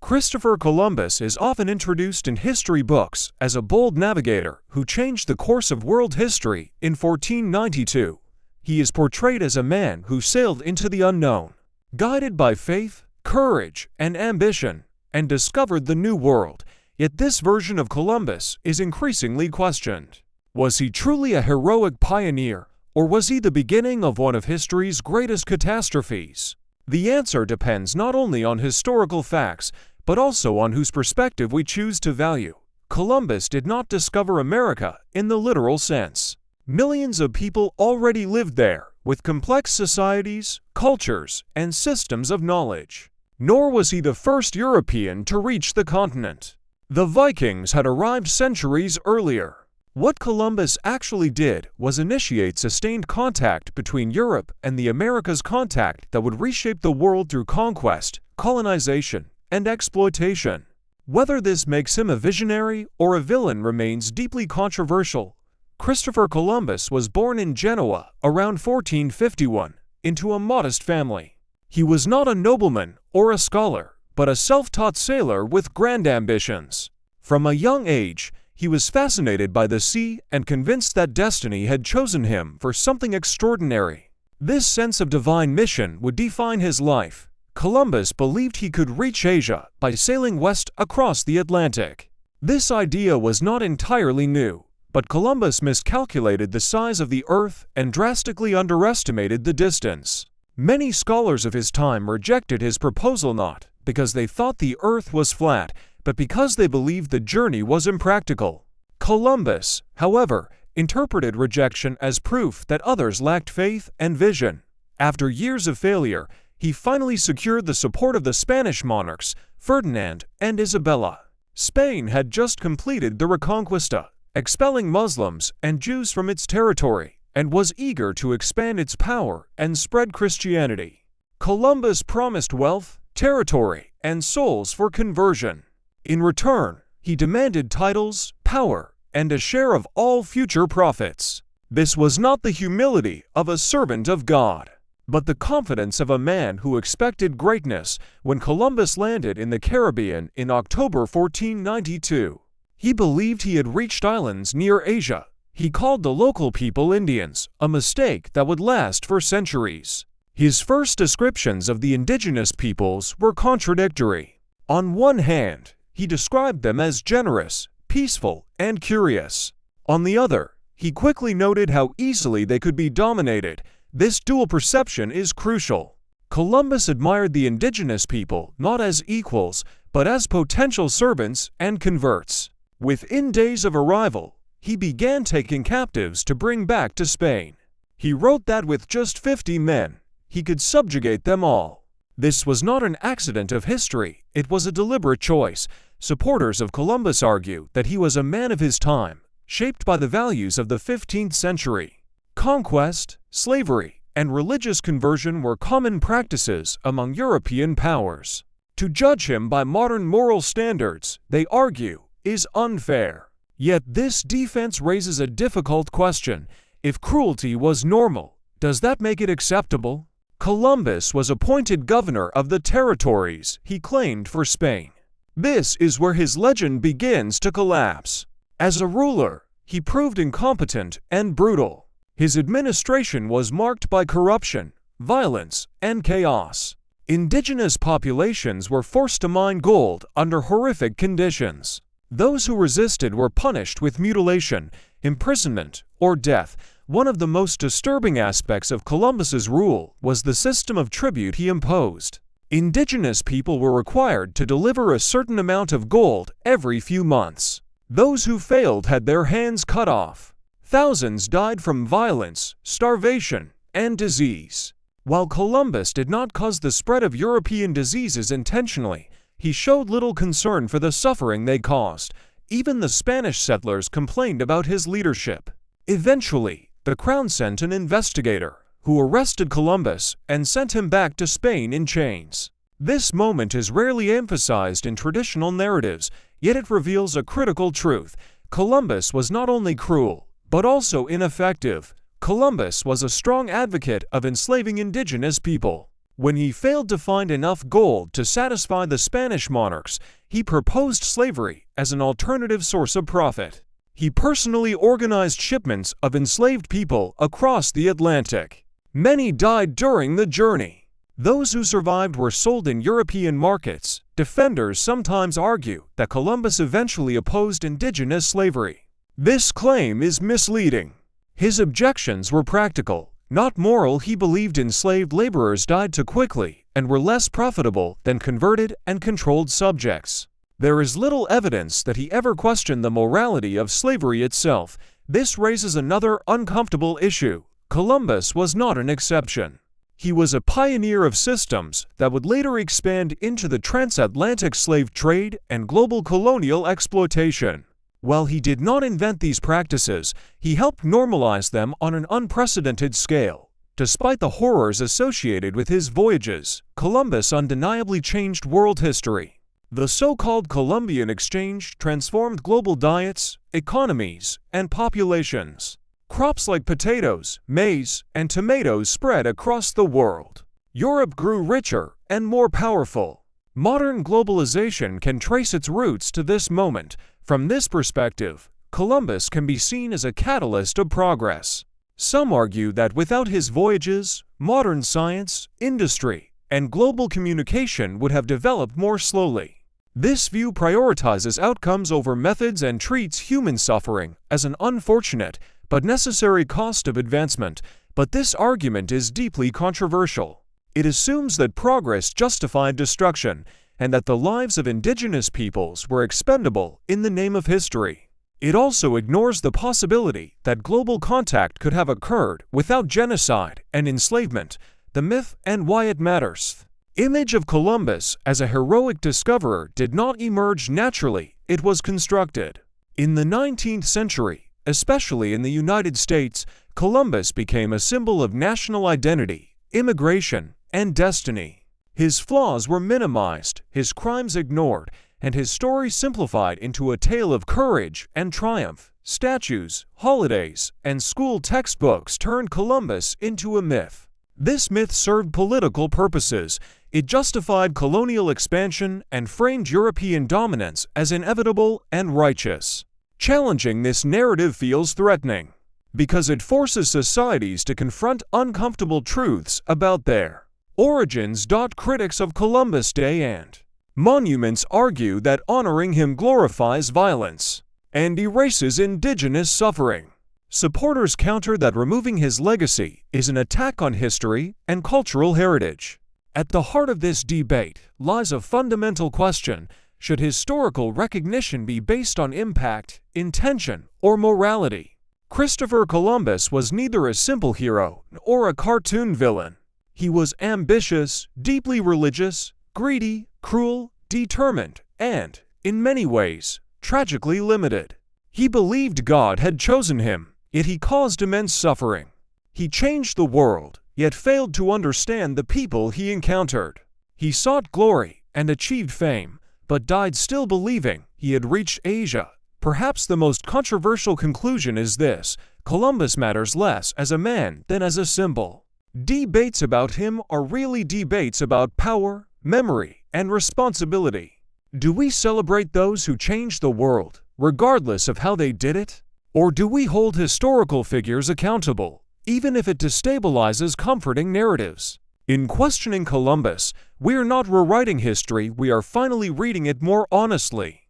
Christopher Columbus is often introduced in history books as a bold navigator who changed the course of world history in 1492. He is portrayed as a man who sailed into the unknown, guided by faith, courage, and ambition, and discovered the New World. Yet this version of Columbus is increasingly questioned. Was he truly a heroic pioneer, or was he the beginning of one of history's greatest catastrophes? The answer depends not only on historical facts, but also on whose perspective we choose to value. Columbus did not discover America in the literal sense. Millions of people already lived there, with complex societies, cultures, and systems of knowledge. Nor was he the first European to reach the continent. The Vikings had arrived centuries earlier. What Columbus actually did was initiate sustained contact between Europe and the Americas, contact that would reshape the world through conquest, colonization, and exploitation. Whether this makes him a visionary or a villain remains deeply controversial. Christopher Columbus was born in Genoa around 1451 into a modest family. He was not a nobleman or a scholar, but a self-taught sailor with grand ambitions. From a young age, he was fascinated by the sea and convinced that destiny had chosen him for something extraordinary. This sense of divine mission would define his life. Columbus believed he could reach Asia by sailing west across the Atlantic. This idea was not entirely new, but Columbus miscalculated the size of the Earth and drastically underestimated the distance. Many scholars of his time rejected his proposal not because they thought the Earth was flat, but because they believed the journey was impractical. Columbus, however, interpreted rejection as proof that others lacked faith and vision. After years of failure, he finally secured the support of the Spanish monarchs, Ferdinand and Isabella. Spain had just completed the Reconquista, expelling Muslims and Jews from its territory, and was eager to expand its power and spread Christianity. Columbus promised wealth, territory, and souls for conversion. In return, he demanded titles, power, and a share of all future profits. This was not the humility of a servant of God, but the confidence of a man who expected greatness. When Columbus landed in the Caribbean in October 1492, he believed he had reached islands near Asia. He called the local people Indians, a mistake that would last for centuries. His first descriptions of the indigenous peoples were contradictory. On one hand, he described them as generous, peaceful, and curious. On the other, he quickly noted how easily they could be dominated. This dual perception is crucial. Columbus admired the indigenous people not as equals, but as potential servants and converts. Within days of arrival, he began taking captives to bring back to Spain. He wrote that with just 50 men, he could subjugate them all. This was not an accident of history, it was a deliberate choice. Supporters of Columbus argue that he was a man of his time, shaped by the values of the 15th century. Conquest, slavery, and religious conversion were common practices among European powers. To judge him by modern moral standards, they argue, is unfair. Yet this defense raises a difficult question. If cruelty was normal, does that make it acceptable? Columbus was appointed governor of the territories he claimed for Spain. This is where his legend begins to collapse. As a ruler, he proved incompetent and brutal. His administration was marked by corruption, violence, and chaos. Indigenous populations were forced to mine gold under horrific conditions. Those who resisted were punished with mutilation, imprisonment, or death. One of the most disturbing aspects of Columbus's rule was the system of tribute he imposed. Indigenous people were required to deliver a certain amount of gold every few months. Those who failed had their hands cut off. Thousands died from violence, starvation, and disease. While Columbus did not cause the spread of European diseases intentionally, he showed little concern for the suffering they caused. Even the Spanish settlers complained about his leadership. Eventually, the crown sent an investigator, who arrested Columbus and sent him back to Spain in chains. This moment is rarely emphasized in traditional narratives, yet it reveals a critical truth. Columbus was not only cruel, but also ineffective. Columbus was a strong advocate of enslaving indigenous people. When he failed to find enough gold to satisfy the Spanish monarchs, he proposed slavery as an alternative source of profit. He personally organized shipments of enslaved people across the Atlantic. Many died during the journey. Those who survived were sold in European markets. Defenders sometimes argue that Columbus eventually opposed indigenous slavery. This claim is misleading. His objections were practical, not moral. He believed enslaved laborers died too quickly and were less profitable than converted and controlled subjects. There is little evidence that he ever questioned the morality of slavery itself. This raises another uncomfortable issue. Columbus was not an exception. He was a pioneer of systems that would later expand into the transatlantic slave trade and global colonial exploitation. While he did not invent these practices, he helped normalize them on an unprecedented scale. Despite the horrors associated with his voyages, Columbus undeniably changed world history. The so-called Columbian Exchange transformed global diets, economies, and populations. Crops like potatoes, maize, and tomatoes spread across the world. Europe grew richer and more powerful. Modern globalization can trace its roots to this moment. From this perspective, Columbus can be seen as a catalyst of progress. Some argue that without his voyages, modern science, industry, and global communication would have developed more slowly. This view prioritizes outcomes over methods and treats human suffering as an unfortunate but necessary cost of advancement. But this argument is deeply controversial. It assumes that progress justified destruction and that the lives of indigenous peoples were expendable in the name of history. It also ignores the possibility that global contact could have occurred without genocide and enslavement, the myth and why it matters. Image of Columbus as a heroic discoverer did not emerge naturally, it was constructed. In the 19th century, especially in the United States, Columbus became a symbol of national identity, immigration, and destiny. His flaws were minimized, his crimes ignored, and his story simplified into a tale of courage and triumph. Statues, holidays, and school textbooks turned Columbus into a myth. This myth served political purposes. It justified colonial expansion and framed European dominance as inevitable and righteous. Challenging this narrative feels threatening, because it forces societies to confront uncomfortable truths about their origins. Critics of Columbus Day and monuments argue that honoring him glorifies violence and erases indigenous suffering. Supporters counter that removing his legacy is an attack on history and cultural heritage. At the heart of this debate lies a fundamental question: should historical recognition be based on impact, intention, or morality? Christopher Columbus was neither a simple hero nor a cartoon villain. He was ambitious, deeply religious, greedy, cruel, determined, and, in many ways, tragically limited. He believed God had chosen him, yet he caused immense suffering. He changed the world, yet failed to understand the people he encountered. He sought glory and achieved fame, but died still believing he had reached Asia. Perhaps the most controversial conclusion is this: Columbus matters less as a man than as a symbol. Debates about him are really debates about power, memory, and responsibility. Do we celebrate those who changed the world, regardless of how they did it? Or do we hold historical figures accountable, even if it destabilizes comforting narratives? In questioning Columbus, we are not rewriting history, we are finally reading it more honestly.